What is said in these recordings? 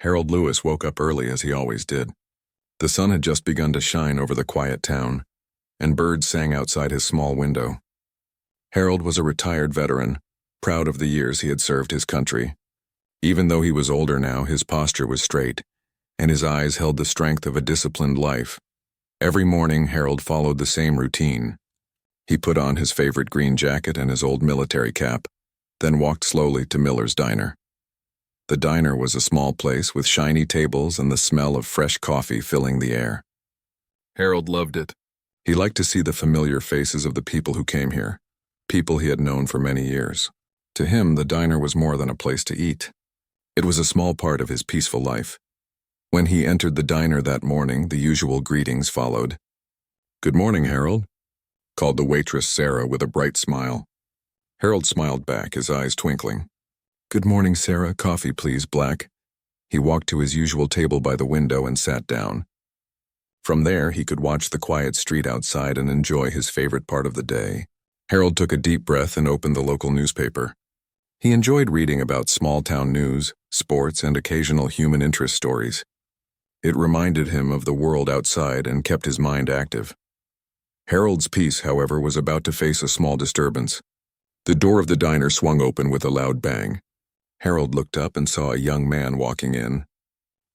Harold Lewis woke up early as he always did. The sun had just begun to shine over the quiet town, and birds sang outside his small window. Harold was a retired veteran, proud of the years he had served his country. Even though he was older now, his posture was straight, and his eyes held the strength of a disciplined life. Every morning, Harold followed the same routine. He put on his favorite green jacket and his old military cap, then walked slowly to Miller's Diner. The diner was a small place with shiny tables and the smell of fresh coffee filling the air. Harold loved it. He liked to see the familiar faces of the people who came here, people he had known for many years. To him, the diner was more than a place to eat. It was a small part of his peaceful life. When he entered the diner that morning, the usual greetings followed. "Good morning, Harold," called the waitress Sarah with a bright smile. Harold smiled back, his eyes twinkling. "Good morning, Sarah. Coffee, please, black." He walked to his usual table by the window and sat down. From there, he could watch the quiet street outside and enjoy his favorite part of the day. Harold took a deep breath and opened the local newspaper. He enjoyed reading about small-town news, sports, and occasional human interest stories. It reminded him of the world outside and kept his mind active. Harold's peace, however, was about to face a small disturbance. The door of the diner swung open with a loud bang. Harold looked up and saw a young man walking in.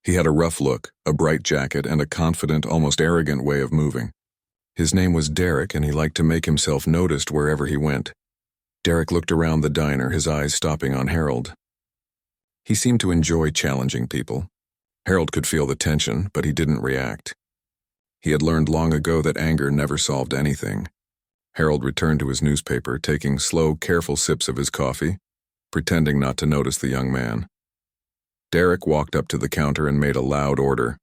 He had a rough look, a bright jacket, and a confident, almost arrogant way of moving. His name was Derek, and he liked to make himself noticed wherever he went. Derek looked around the diner, his eyes stopping on Harold. He seemed to enjoy challenging people. Harold could feel the tension, but he didn't react. He had learned long ago that anger never solved anything. Harold returned to his newspaper, taking slow, careful sips of his coffee, pretending not to notice the young man. Derek walked up to the counter and made a loud order.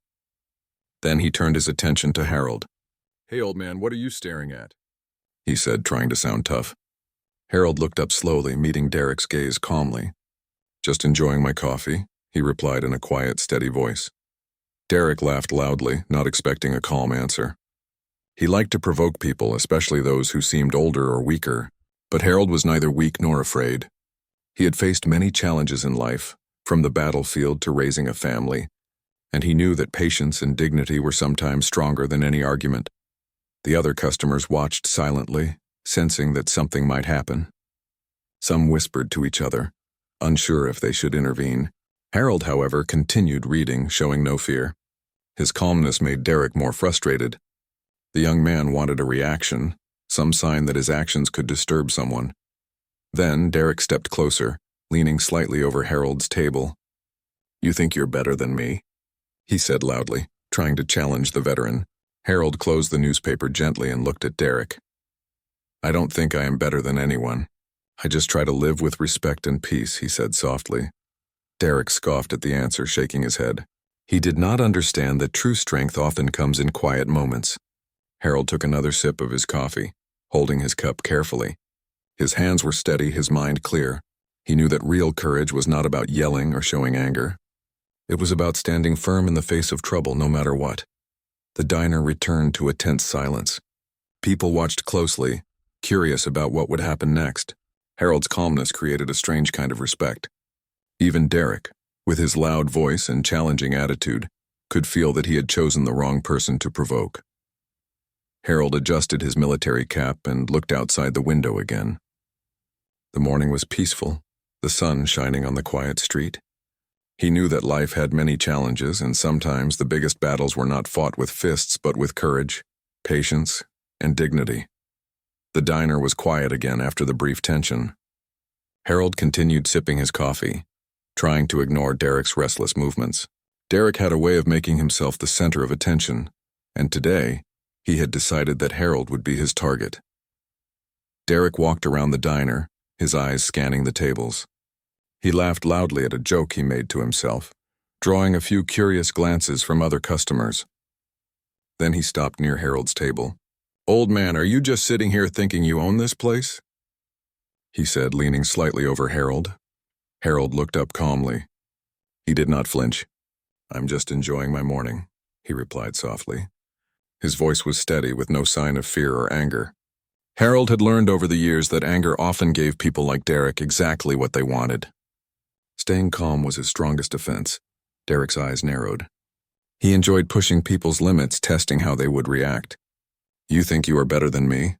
Then he turned his attention to Harold. "Hey, old man, what are you staring at?" he said, trying to sound tough. Harold looked up slowly, meeting Derek's gaze calmly. "Just enjoying my coffee," he replied in a quiet, steady voice. Derek laughed loudly, not expecting a calm answer. He liked to provoke people, especially those who seemed older or weaker, but Harold was neither weak nor afraid. He had faced many challenges in life, from the battlefield to raising a family, and he knew that patience and dignity were sometimes stronger than any argument. The other customers watched silently, sensing that something might happen. Some whispered to each other, unsure if they should intervene. Harold, however, continued reading, showing no fear. His calmness made Derek more frustrated. The young man wanted a reaction, some sign that his actions could disturb someone. Then Derek stepped closer, leaning slightly over Harold's table. "You think you're better than me?" he said loudly, trying to challenge the veteran. Harold closed the newspaper gently and looked at Derek. "I don't think I am better than anyone. I just try to live with respect and peace," he said softly. Derek scoffed at the answer, shaking his head. He did not understand that true strength often comes in quiet moments. Harold took another sip of his coffee, holding his cup carefully. His hands were steady, his mind clear. He knew that real courage was not about yelling or showing anger. It was about standing firm in the face of trouble, no matter what. The diner returned to a tense silence. People watched closely, curious about what would happen next. Harold's calmness created a strange kind of respect. Even Derek, with his loud voice and challenging attitude, could feel that he had chosen the wrong person to provoke. Harold adjusted his military cap and looked outside the window again. The morning was peaceful, the sun shining on the quiet street. He knew that life had many challenges, and sometimes the biggest battles were not fought with fists but with courage, patience, and dignity. The diner was quiet again after the brief tension. Harold continued sipping his coffee, trying to ignore Derek's restless movements. Derek had a way of making himself the center of attention, and today, he had decided that Harold would be his target. Derek walked around the diner, his eyes scanning the tables. He laughed loudly at a joke he made to himself, drawing a few curious glances from other customers. Then he stopped near Harold's table. "Old man, are you just sitting here thinking you own this place?" he said, leaning slightly over Harold. Harold looked up calmly. He did not flinch. "I'm just enjoying my morning," he replied softly. His voice was steady, with no sign of fear or anger. Harold had learned over the years that anger often gave people like Derek exactly what they wanted. Staying calm was his strongest defense. Derek's eyes narrowed. He enjoyed pushing people's limits, testing how they would react. "You think you are better than me?"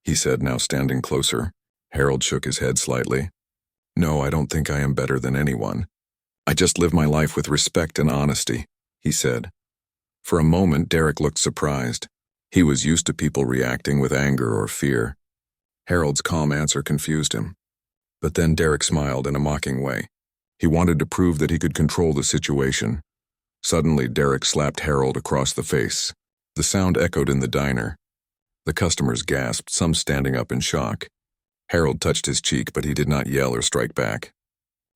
he said, now standing closer. Harold shook his head slightly. "No, I don't think I am better than anyone. I just live my life with respect and honesty," he said. For a moment, Derek looked surprised. He was used to people reacting with anger or fear. Harold's calm answer confused him. But then Derek smiled in a mocking way. He wanted to prove that he could control the situation. Suddenly, Derek slapped Harold across the face. The sound echoed in the diner. The customers gasped, some standing up in shock. Harold touched his cheek, but he did not yell or strike back.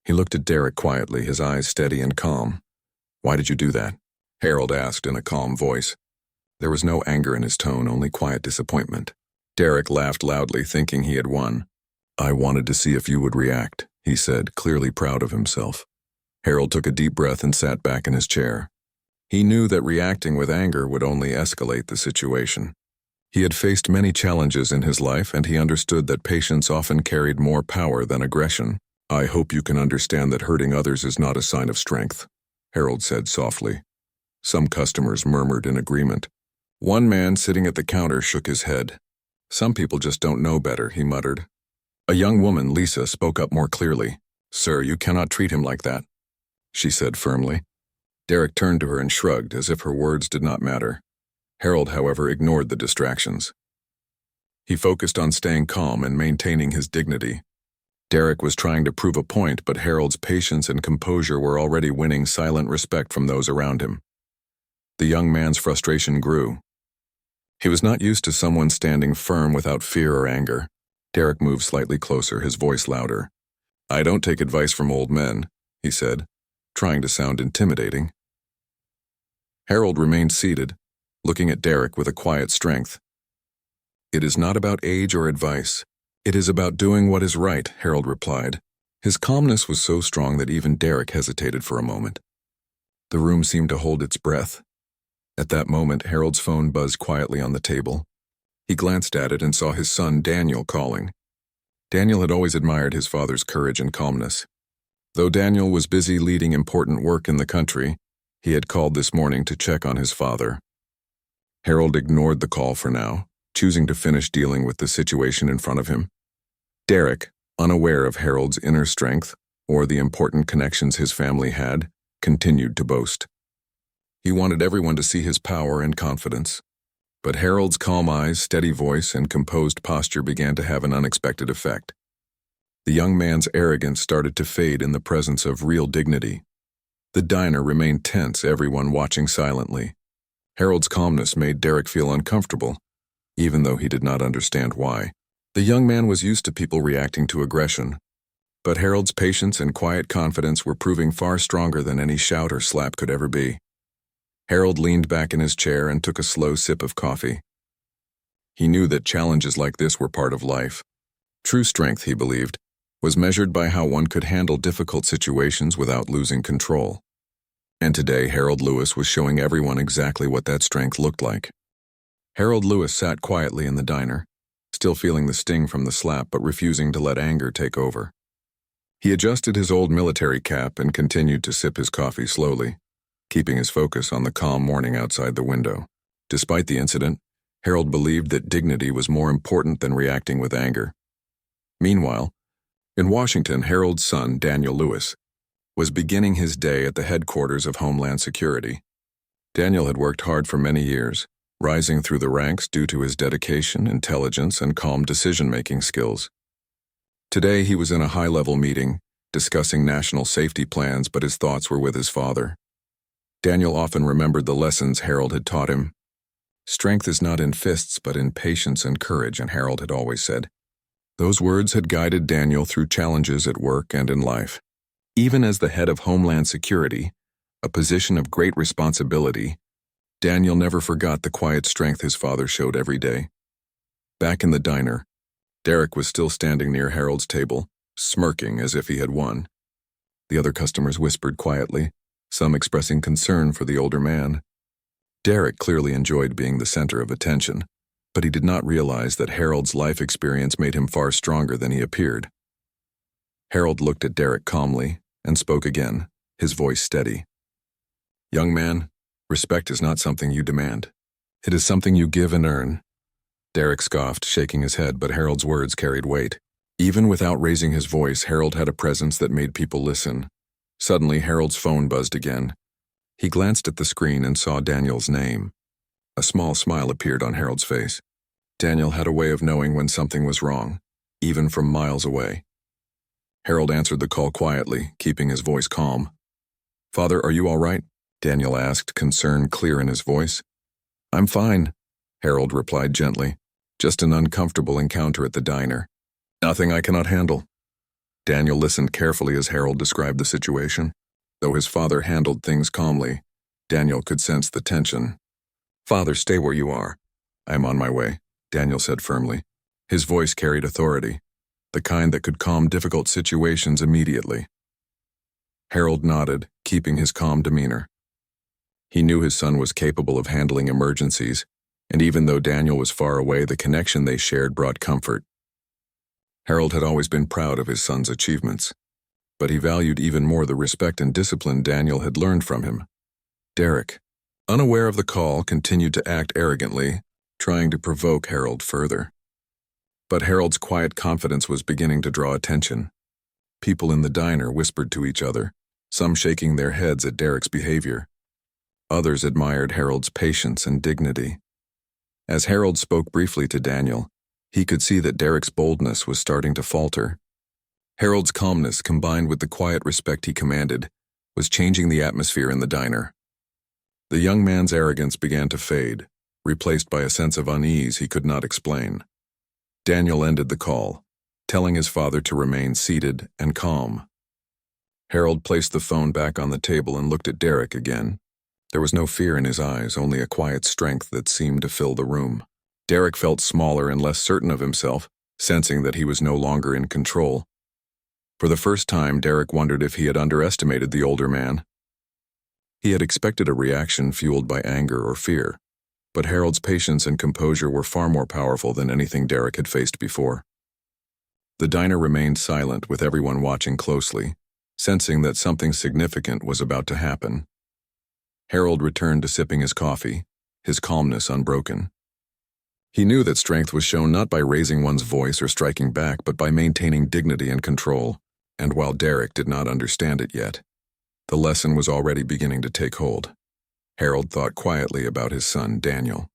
He looked at Derek quietly, his eyes steady and calm. "Why did you do that?" Harold asked in a calm voice. There was no anger in his tone, only quiet disappointment. Derek laughed loudly, thinking he had won. "I wanted to see if you would react," he said, clearly proud of himself. Harold took a deep breath and sat back in his chair. He knew that reacting with anger would only escalate the situation. He had faced many challenges in his life, and he understood that patience often carried more power than aggression. "I hope you can understand that hurting others is not a sign of strength," Harold said softly. Some customers murmured in agreement. One man sitting at the counter shook his head. "Some people just don't know better," he muttered. A young woman, Lisa, spoke up more clearly. "Sir, you cannot treat him like that," she said firmly. Derek turned to her and shrugged, as if her words did not matter. Harold, however, ignored the distractions. He focused on staying calm and maintaining his dignity. Derek was trying to prove a point, but Harold's patience and composure were already winning silent respect from those around him. The young man's frustration grew. He was not used to someone standing firm without fear or anger. Derek moved slightly closer, his voice louder. "I don't take advice from old men," he said, trying to sound intimidating. Harold remained seated, looking at Derek with a quiet strength. "It is not about age or advice. It is about doing what is right," Harold replied. His calmness was so strong that even Derek hesitated for a moment. The room seemed to hold its breath. At that moment, Harold's phone buzzed quietly on the table. He glanced at it and saw his son Daniel calling. Daniel had always admired his father's courage and calmness. Though Daniel was busy leading important work in the country, he had called this morning to check on his father. Harold ignored the call for now, choosing to finish dealing with the situation in front of him. Derek, unaware of Harold's inner strength or the important connections his family had, continued to boast. He wanted everyone to see his power and confidence. But Harold's calm eyes, steady voice, and composed posture began to have an unexpected effect. The young man's arrogance started to fade in the presence of real dignity. The diner remained tense, everyone watching silently. Harold's calmness made Derek feel uncomfortable, even though he did not understand why. The young man was used to people reacting to aggression, but Harold's patience and quiet confidence were proving far stronger than any shout or slap could ever be. Harold leaned back in his chair and took a slow sip of coffee. He knew that challenges like this were part of life. True strength, he believed, was measured by how one could handle difficult situations without losing control. And today, Harold Lewis was showing everyone exactly what that strength looked like. Harold Lewis sat quietly in the diner, still feeling the sting from the slap but refusing to let anger take over. He adjusted his old military cap and continued to sip his coffee slowly, keeping his focus on the calm morning outside the window. Despite the incident, Harold believed that dignity was more important than reacting with anger. Meanwhile, in Washington, Harold's son, Daniel Lewis, was beginning his day at the headquarters of Homeland Security. Daniel had worked hard for many years, rising through the ranks due to his dedication, intelligence, and calm decision-making skills. Today, he was in a high-level meeting, discussing national safety plans, but his thoughts were with his father. Daniel often remembered the lessons Harold had taught him. Strength is not in fists, but in patience and courage, and Harold had always said. Those words had guided Daniel through challenges at work and in life. Even as the head of Homeland Security, a position of great responsibility, Daniel never forgot the quiet strength his father showed every day. Back in the diner, Derek was still standing near Harold's table, smirking as if he had won. The other customers whispered quietly, some expressing concern for the older man. Derek clearly enjoyed being the center of attention, but he did not realize that Harold's life experience made him far stronger than he appeared. Harold looked at Derek calmly and spoke again, his voice steady. Young man, respect is not something you demand. It is something you give and earn. Derek scoffed, shaking his head, but Harold's words carried weight. Even without raising his voice, Harold had a presence that made people listen. Suddenly, Harold's phone buzzed again. He glanced at the screen and saw Daniel's name. A small smile appeared on Harold's face. Daniel had a way of knowing when something was wrong, even from miles away. Harold answered the call quietly, keeping his voice calm. "Father, are you all right?" Daniel asked, concern clear in his voice. "I'm fine," Harold replied gently. "Just an uncomfortable encounter at the diner. Nothing I cannot handle." Daniel listened carefully as Harold described the situation. Though his father handled things calmly, Daniel could sense the tension. "Father, stay where you are. I am on my way," Daniel said firmly. His voice carried authority, the kind that could calm difficult situations immediately. Harold nodded, keeping his calm demeanor. He knew his son was capable of handling emergencies, and even though Daniel was far away, the connection they shared brought comfort. Harold had always been proud of his son's achievements, but he valued even more the respect and discipline Daniel had learned from him. Derek, unaware of the call, continued to act arrogantly, trying to provoke Harold further. But Harold's quiet confidence was beginning to draw attention. People in the diner whispered to each other, some shaking their heads at Derek's behavior. Others admired Harold's patience and dignity. As Harold spoke briefly to Daniel, he could see that Derek's boldness was starting to falter. Harold's calmness, combined with the quiet respect he commanded, was changing the atmosphere in the diner. The young man's arrogance began to fade, replaced by a sense of unease he could not explain. Daniel ended the call, telling his father to remain seated and calm. Harold placed the phone back on the table and looked at Derek again. There was no fear in his eyes, only a quiet strength that seemed to fill the room. Derek felt smaller and less certain of himself, sensing that he was no longer in control. For the first time, Derek wondered if he had underestimated the older man. He had expected a reaction fueled by anger or fear, but Harold's patience and composure were far more powerful than anything Derek had faced before. The diner remained silent, with everyone watching closely, sensing that something significant was about to happen. Harold returned to sipping his coffee, his calmness unbroken. He knew that strength was shown not by raising one's voice or striking back, but by maintaining dignity and control. And while Derek did not understand it yet, the lesson was already beginning to take hold. Harold thought quietly about his son, Daniel.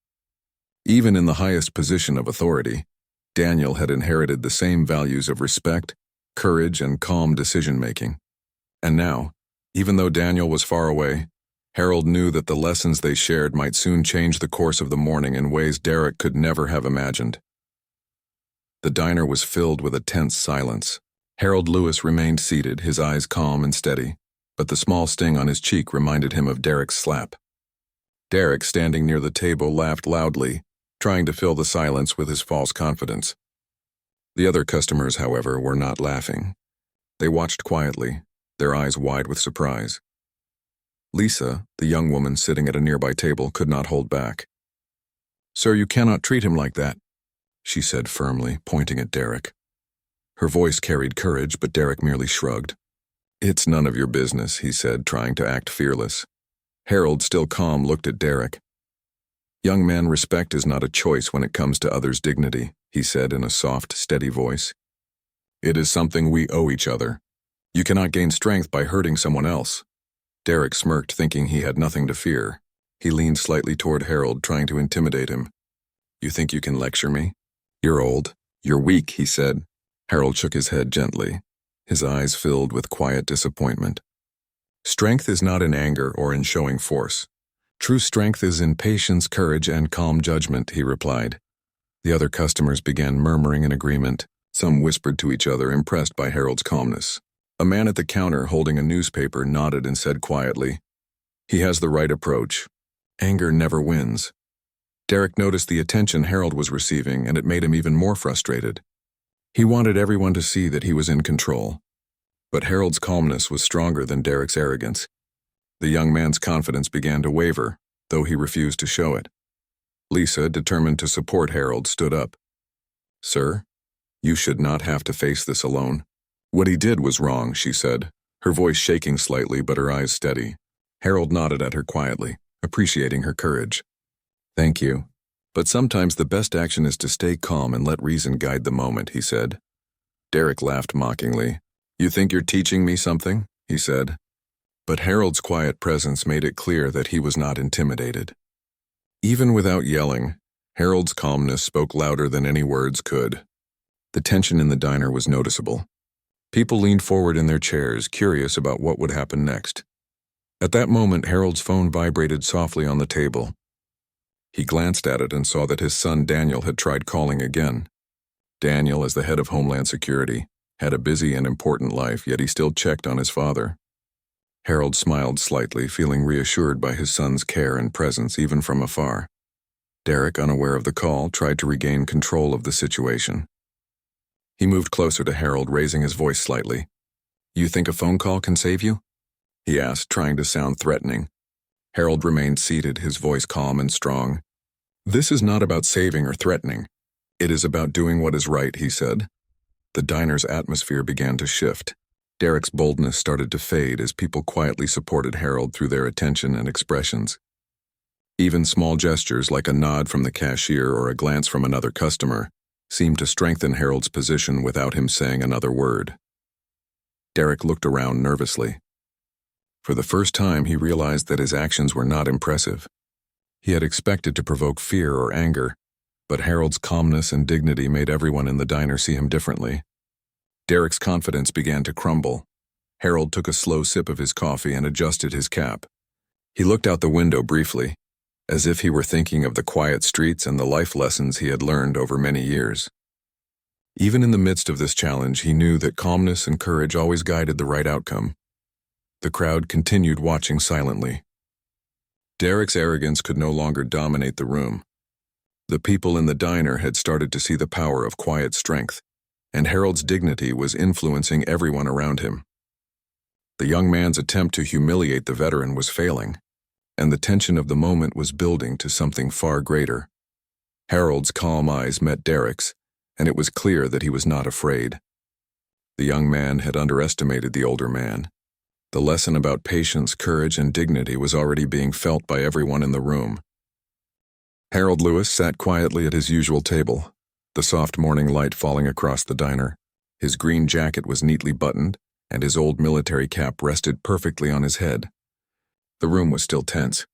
Even in the highest position of authority, Daniel had inherited the same values of respect, courage, and calm decision-making. And now, even though Daniel was far away, Harold knew that the lessons they shared might soon change the course of the morning in ways Derek could never have imagined. The diner was filled with a tense silence. Harold Lewis remained seated, his eyes calm and steady, but the small sting on his cheek reminded him of Derek's slap. Derek, standing near the table, laughed loudly, trying to fill the silence with his false confidence. The other customers, however, were not laughing. They watched quietly, their eyes wide with surprise. Lisa, the young woman sitting at a nearby table, could not hold back. "Sir, you cannot treat him like that," she said firmly, pointing at Derek. Her voice carried courage, but Derek merely shrugged. "It's none of your business," he said, trying to act fearless. Harold, still calm, looked at Derek. "Young man, respect is not a choice when it comes to others' dignity," he said in a soft, steady voice. "It is something we owe each other. You cannot gain strength by hurting someone else." Derek smirked, thinking he had nothing to fear. He leaned slightly toward Harold, trying to intimidate him. "You think you can lecture me? You're old. You're weak," he said. Harold shook his head gently, his eyes filled with quiet disappointment. "Strength is not in anger or in showing force. True strength is in patience, courage, and calm judgment," he replied. The other customers began murmuring in agreement. Some whispered to each other, impressed by Harold's calmness. A man at the counter holding a newspaper nodded and said quietly, "He has the right approach. Anger never wins." Derek noticed the attention Harold was receiving, and it made him even more frustrated. He wanted everyone to see that he was in control. But Harold's calmness was stronger than Derek's arrogance. The young man's confidence began to waver, though he refused to show it. Lisa, determined to support Harold, stood up. "Sir, you should not have to face this alone. What he did was wrong," she said, her voice shaking slightly but her eyes steady. Harold nodded at her quietly, appreciating her courage. "Thank you. But sometimes the best action is to stay calm and let reason guide the moment," he said. Derek laughed mockingly. "You think you're teaching me something?" he said. But Harold's quiet presence made it clear that he was not intimidated. Even without yelling, Harold's calmness spoke louder than any words could. The tension in the diner was noticeable. People leaned forward in their chairs, curious about what would happen next. At that moment, Harold's phone vibrated softly on the table. He glanced at it and saw that his son Daniel had tried calling again. Daniel, as the head of Homeland Security, had a busy and important life, yet he still checked on his father. Harold smiled slightly, feeling reassured by his son's care and presence even from afar. Derek, unaware of the call, tried to regain control of the situation. He moved closer to Harold, raising his voice slightly. "You think a phone call can save you?" he asked, trying to sound threatening. Harold remained seated, his voice calm and strong. "This is not about saving or threatening. It is about doing what is right," he said. The diner's atmosphere began to shift. Derek's boldness started to fade as people quietly supported Harold through their attention and expressions. Even small gestures like a nod from the cashier or a glance from another customer seemed to strengthen Harold's position without him saying another word. Derek looked around nervously. For the first time, he realized that his actions were not impressive. He had expected to provoke fear or anger, but Harold's calmness and dignity made everyone in the diner see him differently. Derek's confidence began to crumble. Harold took a slow sip of his coffee and adjusted his cap. He looked out the window briefly, as if he were thinking of the quiet streets and the life lessons he had learned over many years. Even in the midst of this challenge, he knew that calmness and courage always guided the right outcome. The crowd continued watching silently. Derek's arrogance could no longer dominate the room. The people in the diner had started to see the power of quiet strength, and Harold's dignity was influencing everyone around him. The young man's attempt to humiliate the veteran was failing, and the tension of the moment was building to something far greater. Harold's calm eyes met Derek's, and it was clear that he was not afraid. The young man had underestimated the older man. The lesson about patience, courage, and dignity was already being felt by everyone in the room. Harold Lewis sat quietly at his usual table, the soft morning light falling across the diner. His green jacket was neatly buttoned, and his old military cap rested perfectly on his head. The room was still tense.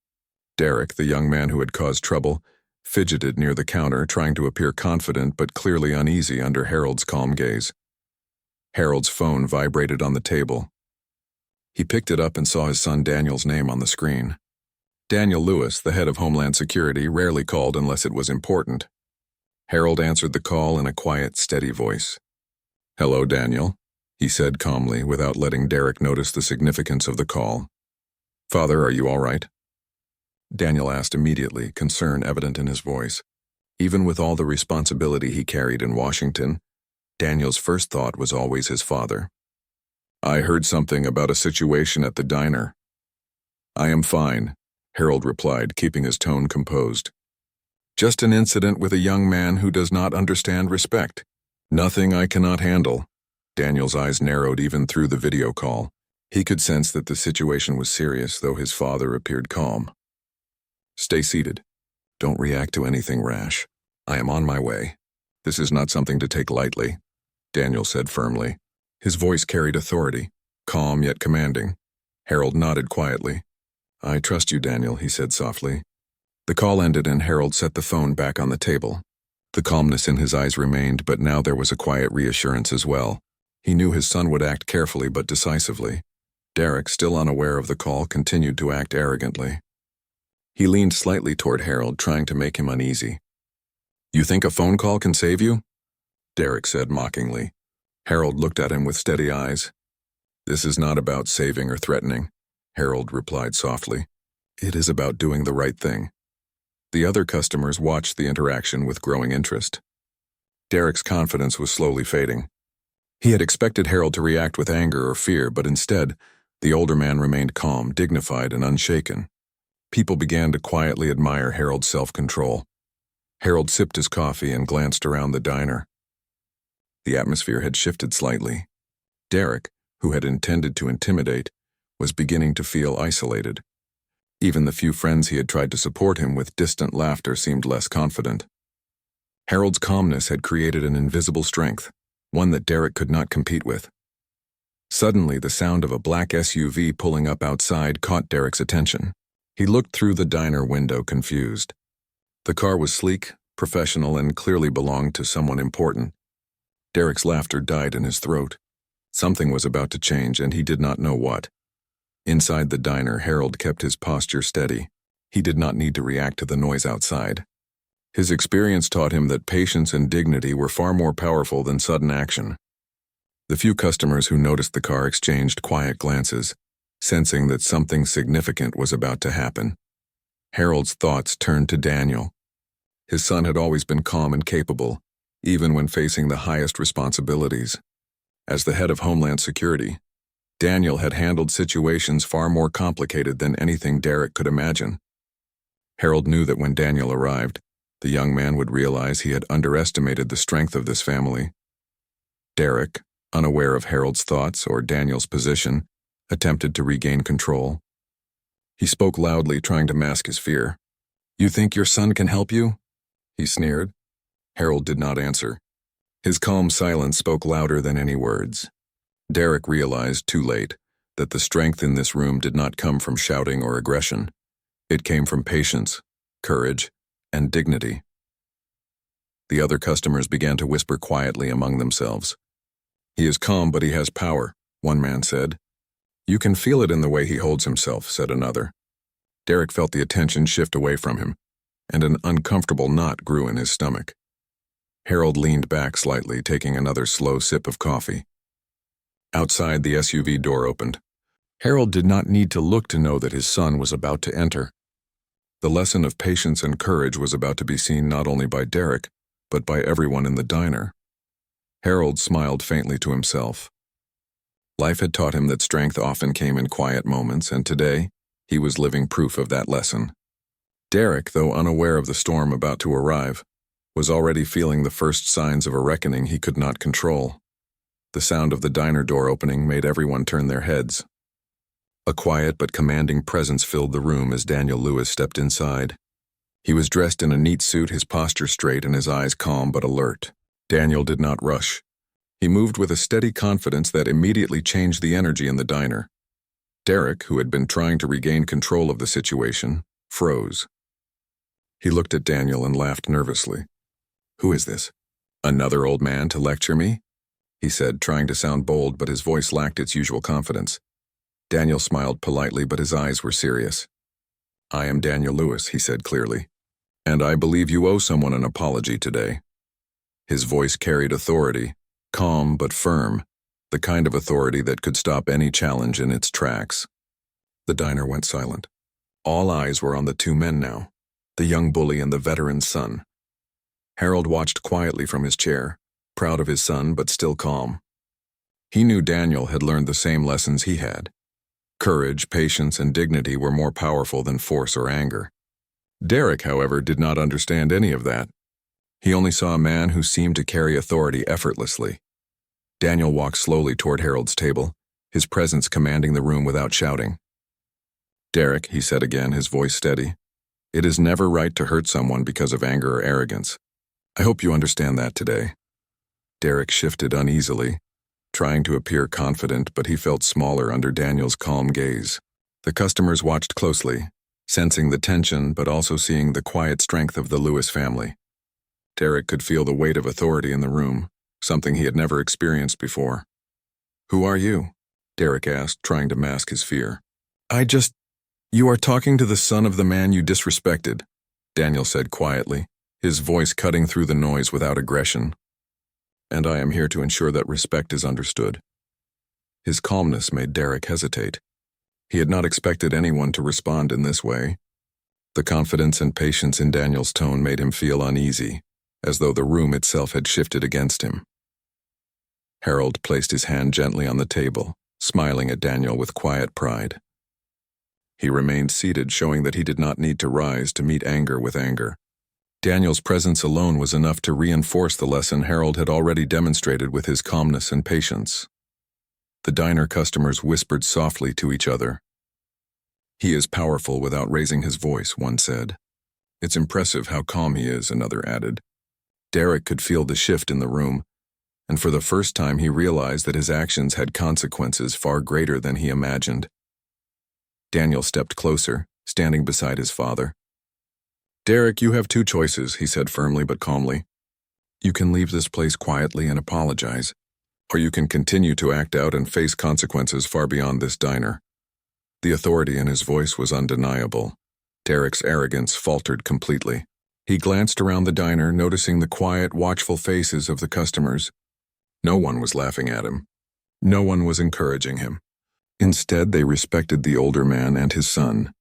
Derek, the young man who had caused trouble, fidgeted near the counter, trying to appear confident but clearly uneasy under Harold's calm gaze. Harold's phone vibrated on the table. He picked it up and saw his son Daniel's name on the screen. Daniel Lewis, the head of Homeland Security, rarely called unless it was important. Harold answered the call in a quiet, steady voice. "Hello, Daniel," he said calmly, without letting Derek notice the significance of the call. "Father, are you all right?" Daniel asked immediately, concern evident in his voice. Even with all the responsibility he carried in Washington, Daniel's first thought was always his father. "I heard something about a situation at the diner." "I am fine," Harold replied, keeping his tone composed. "Just an incident with a young man who does not understand respect. Nothing I cannot handle." Daniel's eyes narrowed even through the video call. He could sense that the situation was serious, though his father appeared calm. "Stay seated. Don't react to anything rash. I am on my way. This is not something to take lightly," Daniel said firmly. His voice carried authority, calm yet commanding. Harold nodded quietly. "I trust you, Daniel," he said softly. The call ended and Harold set the phone back on the table. The calmness in his eyes remained, but now there was a quiet reassurance as well. He knew his son would act carefully but decisively. Derek, still unaware of the call, continued to act arrogantly. He leaned slightly toward Harold, trying to make him uneasy. "You think a phone call can save you?" Derek said mockingly. Harold looked at him with steady eyes. "This is not about saving or threatening," Harold replied softly. "It is about doing the right thing." The other customers watched the interaction with growing interest. Derek's confidence was slowly fading. He had expected Harold to react with anger or fear, but instead, the older man remained calm, dignified, and unshaken. People began to quietly admire Harold's self-control. Harold sipped his coffee and glanced around the diner. The atmosphere had shifted slightly. Derek, who had intended to intimidate, was beginning to feel isolated. Even the few friends he had tried to support him with distant laughter seemed less confident. Harold's calmness had created an invisible strength, one that Derek could not compete with. Suddenly, the sound of a black SUV pulling up outside caught Derek's attention. He looked through the diner window, confused. The car was sleek, professional, and clearly belonged to someone important. Derek's laughter died in his throat. Something was about to change, and he did not know what. Inside the diner, Harold kept his posture steady. He did not need to react to the noise outside. His experience taught him that patience and dignity were far more powerful than sudden action. The few customers who noticed the car exchanged quiet glances, sensing that something significant was about to happen. Harold's thoughts turned to Daniel. His son had always been calm and capable, even when facing the highest responsibilities. As the head of Homeland Security, Daniel had handled situations far more complicated than anything Derek could imagine. Harold knew that when Daniel arrived, the young man would realize he had underestimated the strength of this family. Derek, unaware of Harold's thoughts or Daniel's position, attempted to regain control. He spoke loudly, trying to mask his fear. "You think your son can help you?" he sneered. Harold did not answer. His calm silence spoke louder than any words. Derek realized, too late, that the strength in this room did not come from shouting or aggression. It came from patience, courage, and dignity. The other customers began to whisper quietly among themselves. "He is calm, but he has power," one man said. "You can feel it in the way he holds himself," said another. Derek felt the attention shift away from him, and an uncomfortable knot grew in his stomach. Harold leaned back slightly, taking another slow sip of coffee. Outside, the SUV door opened. Harold did not need to look to know that his son was about to enter. The lesson of patience and courage was about to be seen not only by Derek, but by everyone in the diner. Harold smiled faintly to himself. Life had taught him that strength often came in quiet moments, and today, he was living proof of that lesson. Derek, though unaware of the storm about to arrive, was already feeling the first signs of a reckoning he could not control. The sound of the diner door opening made everyone turn their heads. A quiet but commanding presence filled the room as Daniel Lewis stepped inside. He was dressed in a neat suit, his posture straight and his eyes calm but alert. Daniel did not rush. He moved with a steady confidence that immediately changed the energy in the diner. Derek, who had been trying to regain control of the situation, froze. He looked at Daniel and laughed nervously. "Who is this? Another old man to lecture me?" he said, trying to sound bold, but his voice lacked its usual confidence. Daniel smiled politely, but his eyes were serious. "I am Daniel Lewis," he said clearly, "and I believe you owe someone an apology today." His voice carried authority, calm but firm, the kind of authority that could stop any challenge in its tracks. The diner went silent. All eyes were on the two men now, the young bully and the veteran's son. Harold watched quietly from his chair, proud of his son but still calm. He knew Daniel had learned the same lessons he had. Courage, patience, and dignity were more powerful than force or anger. Derek, however, did not understand any of that. He only saw a man who seemed to carry authority effortlessly. Daniel walked slowly toward Harold's table, his presence commanding the room without shouting. "Derek," he said again, his voice steady, "it is never right to hurt someone because of anger or arrogance. I hope you understand that today." Derek shifted uneasily, trying to appear confident, but he felt smaller under Daniel's calm gaze. The customers watched closely, sensing the tension but also seeing the quiet strength of the Lewis family. Derek could feel the weight of authority in the room, something he had never experienced before. "Who are you?" Derek asked, trying to mask his fear. You are talking to the son of the man you disrespected," Daniel said quietly, his voice cutting through the noise without aggression. "And I am here to ensure that respect is understood." His calmness made Derek hesitate. He had not expected anyone to respond in this way. The confidence and patience in Daniel's tone made him feel uneasy, as though the room itself had shifted against him. Harold placed his hand gently on the table, smiling at Daniel with quiet pride. He remained seated, showing that he did not need to rise to meet anger with anger. Daniel's presence alone was enough to reinforce the lesson Harold had already demonstrated with his calmness and patience. The diner customers whispered softly to each other. "He is powerful without raising his voice," one said. "It's impressive how calm he is," another added. Derek could feel the shift in the room, and for the first time he realized that his actions had consequences far greater than he imagined. Daniel stepped closer, standing beside his father. "Derek, you have two choices," he said firmly but calmly. "You can leave this place quietly and apologize, or you can continue to act out and face consequences far beyond this diner." The authority in his voice was undeniable. Derek's arrogance faltered completely. He glanced around the diner, noticing the quiet, watchful faces of the customers. No one was laughing at him. No one was encouraging him. Instead, they respected the older man and his son.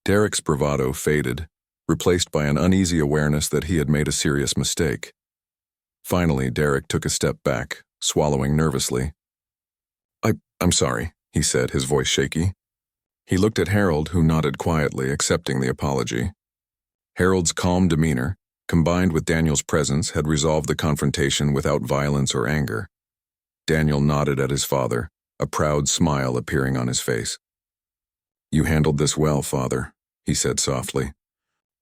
Derek's bravado faded, replaced by an uneasy awareness that he had made a serious mistake. Finally, Derek took a step back, swallowing nervously. I'm sorry," he said, his voice shaky. He looked at Harold, who nodded quietly, accepting the apology. Harold's calm demeanor, combined with Daniel's presence, had resolved the confrontation without violence or anger. Daniel nodded at his father, a proud smile appearing on his face. "You handled this well, father," he said softly.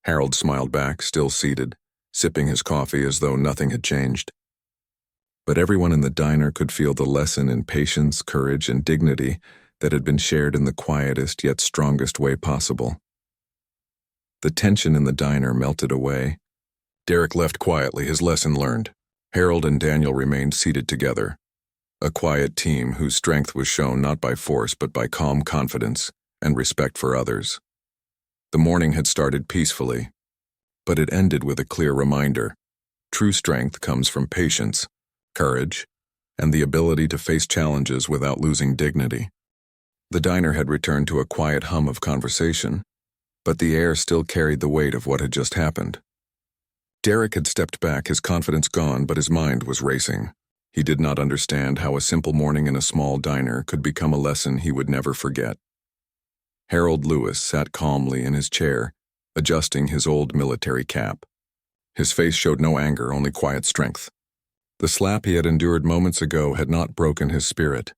Harold smiled back, still seated, sipping his coffee as though nothing had changed. But everyone in the diner could feel the lesson in patience, courage, and dignity that had been shared in the quietest yet strongest way possible. The tension in the diner melted away. Derek left quietly, his lesson learned. Harold and Daniel remained seated together, a quiet team whose strength was shown not by force but by calm confidence and respect for others. The morning had started peacefully, but it ended with a clear reminder. True strength comes from patience, courage, and the ability to face challenges without losing dignity. The diner had returned to a quiet hum of conversation, but the air still carried the weight of what had just happened. Derek had stepped back, his confidence gone, but his mind was racing. He did not understand how a simple morning in a small diner could become a lesson he would never forget. Harold Lewis sat calmly in his chair, adjusting his old military cap. His face showed no anger, only quiet strength. The slap he had endured moments ago had not broken his spirit.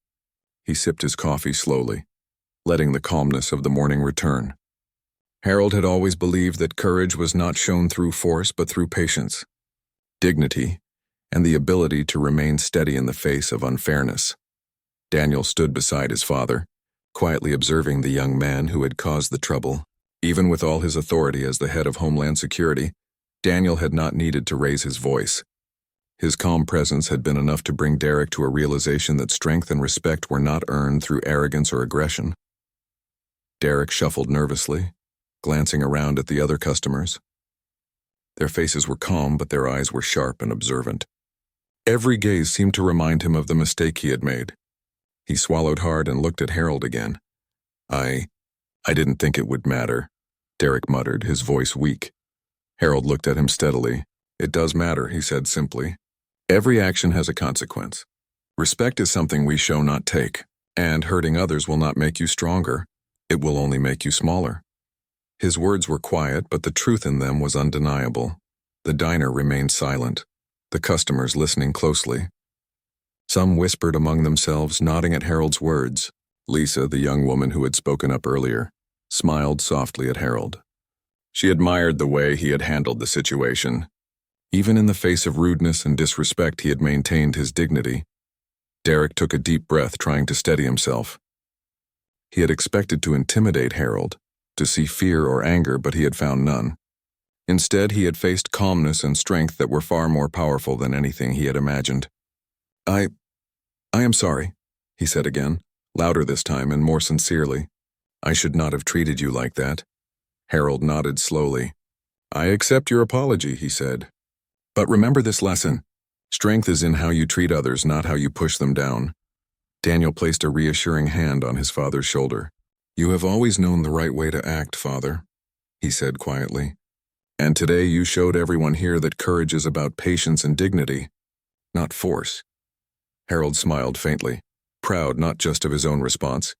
He sipped his coffee slowly, letting the calmness of the morning return. Harold had always believed that courage was not shown through force but through patience, dignity, and the ability to remain steady in the face of unfairness. Daniel stood beside his father, quietly observing the young man who had caused the trouble. Even with all his authority as the head of Homeland Security, Daniel had not needed to raise his voice. His calm presence had been enough to bring Derek to a realization that strength and respect were not earned through arrogance or aggression. Derek shuffled nervously, glancing around at the other customers. Their faces were calm, but their eyes were sharp and observant. Every gaze seemed to remind him of the mistake he had made. He swallowed hard and looked at Harold again. I didn't think it would matter," Derek muttered, his voice weak. Harold looked at him steadily. "It does matter," he said simply. "Every action has a consequence. Respect is something we show, not take, and hurting others will not make you stronger. It will only make you smaller." His words were quiet, but the truth in them was undeniable. The diner remained silent, the customers listening closely. Some whispered among themselves, nodding at Harold's words. Lisa, the young woman who had spoken up earlier, smiled softly at Harold. She admired the way he had handled the situation. Even in the face of rudeness and disrespect, he had maintained his dignity. Derek took a deep breath, trying to steady himself. He had expected to intimidate Harold, to see fear or anger, but he had found none. Instead, he had faced calmness and strength that were far more powerful than anything he had imagined. I am sorry," he said again, louder this time and more sincerely. "I should not have treated you like that." Harold nodded slowly. "I accept your apology," he said. "But remember this lesson. Strength is in how you treat others, not how you push them down." Daniel placed a reassuring hand on his father's shoulder. "You have always known the right way to act, Father," he said quietly. "And today you showed everyone here that courage is about patience and dignity, not force." Harold smiled faintly, proud not just of his own response,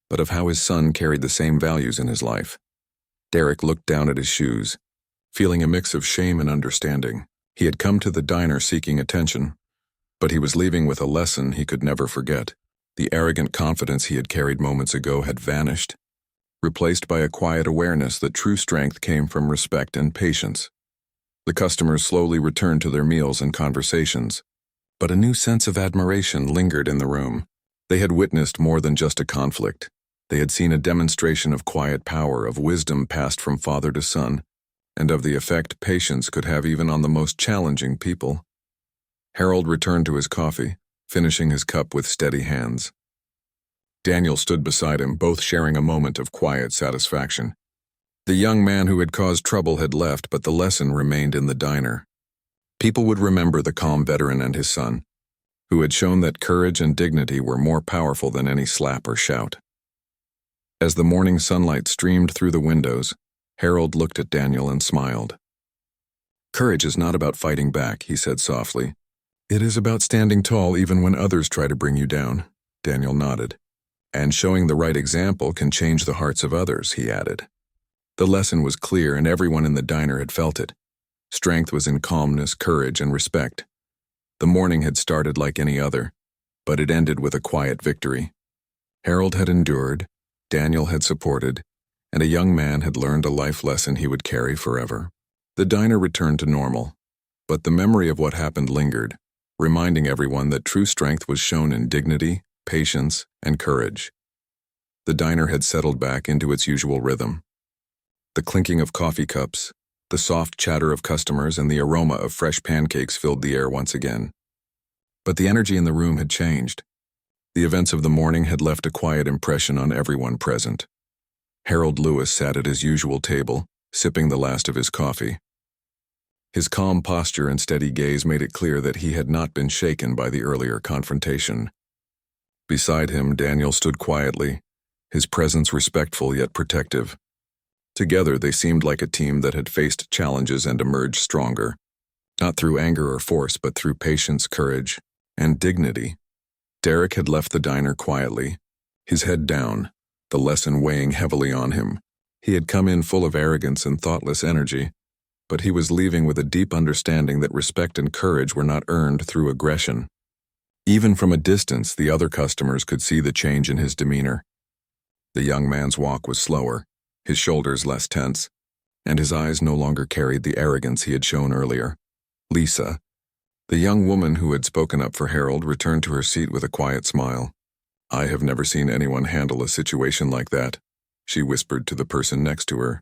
but of how his son carried the same values in his life. Derek looked down at his shoes, feeling a mix of shame and understanding. He had come to the diner seeking attention, but he was leaving with a lesson he could never forget. The arrogant confidence he had carried moments ago had vanished, replaced by a quiet awareness that true strength came from respect and patience. The customers slowly returned to their meals and conversations, but a new sense of admiration lingered in the room. They had witnessed more than just a conflict. They had seen a demonstration of quiet power, of wisdom passed from father to son, and of the effect patience could have even on the most challenging people. Harold returned to his coffee, finishing his cup with steady hands. Daniel stood beside him, both sharing a moment of quiet satisfaction. The young man who had caused trouble had left, but the lesson remained in the diner. People would remember the calm veteran and his son, who had shown that courage and dignity were more powerful than any slap or shout. As the morning sunlight streamed through the windows, Harold looked at Daniel and smiled. "Courage is not about fighting back," he said softly. "It is about standing tall even when others try to bring you down." Daniel nodded. "And showing the right example can change the hearts of others," he added. The lesson was clear, and everyone in the diner had felt it. Strength was in calmness, courage, and respect. The morning had started like any other, but it ended with a quiet victory. Harold had endured, Daniel had supported, and a young man had learned a life lesson he would carry forever. The diner returned to normal, but the memory of what happened lingered, reminding everyone that true strength was shown in dignity, patience, and courage. The diner had settled back into its usual rhythm. The clinking of coffee cups, the soft chatter of customers, and the aroma of fresh pancakes filled the air once again. But the energy in the room had changed. The events of the morning had left a quiet impression on everyone present. Harold Lewis sat at his usual table, sipping the last of his coffee. His calm posture and steady gaze made it clear that he had not been shaken by the earlier confrontation. Beside him, Daniel stood quietly, his presence respectful yet protective. Together, they seemed like a team that had faced challenges and emerged stronger, not through anger or force, but through patience, courage, and dignity. Derek had left the diner quietly, his head down, the lesson weighing heavily on him. He had come in full of arrogance and thoughtless energy, but he was leaving with a deep understanding that respect and courage were not earned through aggression. Even from a distance, the other customers could see the change in his demeanor. The young man's walk was slower, his shoulders less tense, and his eyes no longer carried the arrogance he had shown earlier. Lisa, the young woman who had spoken up for Harold, returned to her seat with a quiet smile. "I have never seen anyone handle a situation like that," she whispered to the person next to her.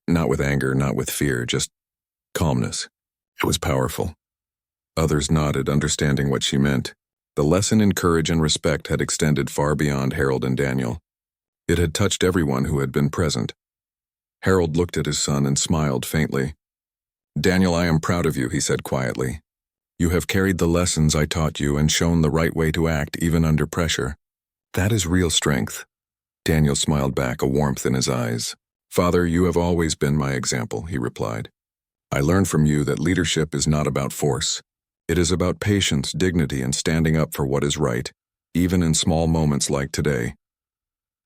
Not with anger, not with fear, just calmness. It was powerful. Others nodded, understanding what she meant. The lesson in courage and respect had extended far beyond Harold and Daniel. It had touched everyone who had been present. Harold looked at his son and smiled faintly. "Daniel, I am proud of you," he said quietly. "You have carried the lessons I taught you and shown the right way to act even under pressure. That is real strength." Daniel smiled back, a warmth in his eyes. "Father, you have always been my example," he replied. "I learned from you that leadership is not about force. It is about patience, dignity, and standing up for what is right, even in small moments like today."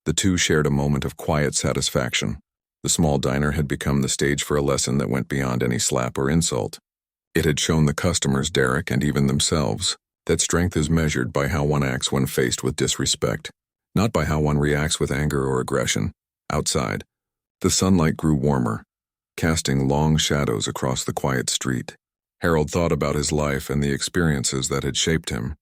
The two shared a moment of quiet satisfaction. The small diner had become the stage for a lesson that went beyond any slap or insult. It had shown the customers, Derek, and even themselves, that strength is measured by how one acts when faced with disrespect, not by how one reacts with anger or aggression. Outside, the sunlight grew warmer, casting long shadows across the quiet street. Harold thought about his life and the experiences that had shaped him.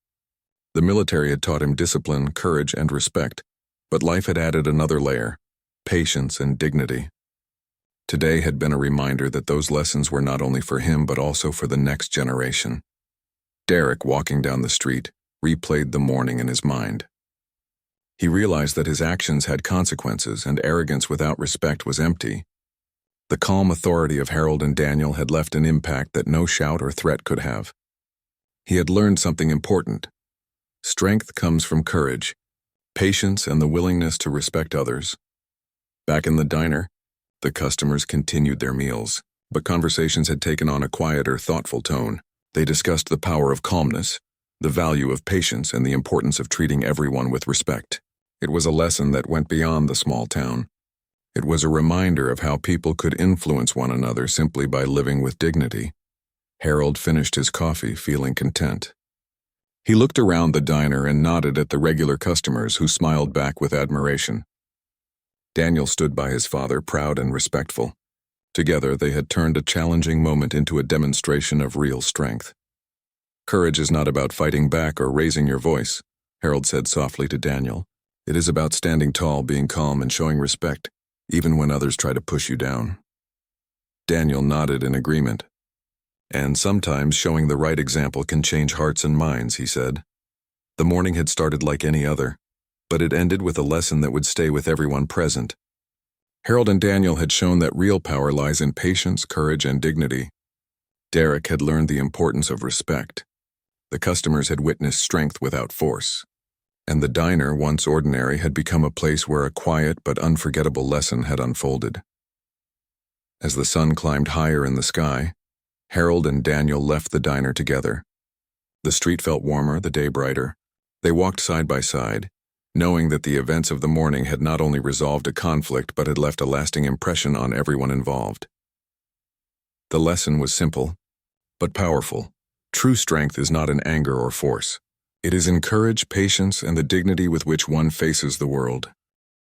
The military had taught him discipline, courage, and respect, but life had added another layer: patience and dignity. Today had been a reminder that those lessons were not only for him but also for the next generation. Derek, walking down the street, replayed the morning in his mind. He realized that his actions had consequences, and arrogance without respect was empty. The calm authority of Harold and Daniel had left an impact that no shout or threat could have. He had learned something important. Strength comes from courage, patience, and the willingness to respect others. Back in the diner, the customers continued their meals, but conversations had taken on a quieter, thoughtful tone. They discussed the power of calmness, the value of patience, and the importance of treating everyone with respect. It was a lesson that went beyond the small town. It was a reminder of how people could influence one another simply by living with dignity. Harold finished his coffee, feeling content. He looked around the diner and nodded at the regular customers who smiled back with admiration. Daniel stood by his father, proud and respectful. Together, they had turned a challenging moment into a demonstration of real strength. Courage is not about fighting back or raising your voice, Harold said softly to Daniel. It is about standing tall, being calm, and showing respect, even when others try to push you down. Daniel nodded in agreement. And sometimes showing the right example can change hearts and minds, he said. The morning had started like any other, but it ended with a lesson that would stay with everyone present. Harold and Daniel had shown that real power lies in patience, courage, and dignity. Derek had learned the importance of respect. The customers had witnessed strength without force. And the diner, once ordinary, had become a place where a quiet but unforgettable lesson had unfolded. As the sun climbed higher in the sky, Harold and Daniel left the diner together. The street felt warmer, the day brighter. They walked side by side, knowing that the events of the morning had not only resolved a conflict but had left a lasting impression on everyone involved. The lesson was simple, but powerful. True strength is not in anger or force. It is in courage, patience, and the dignity with which one faces the world.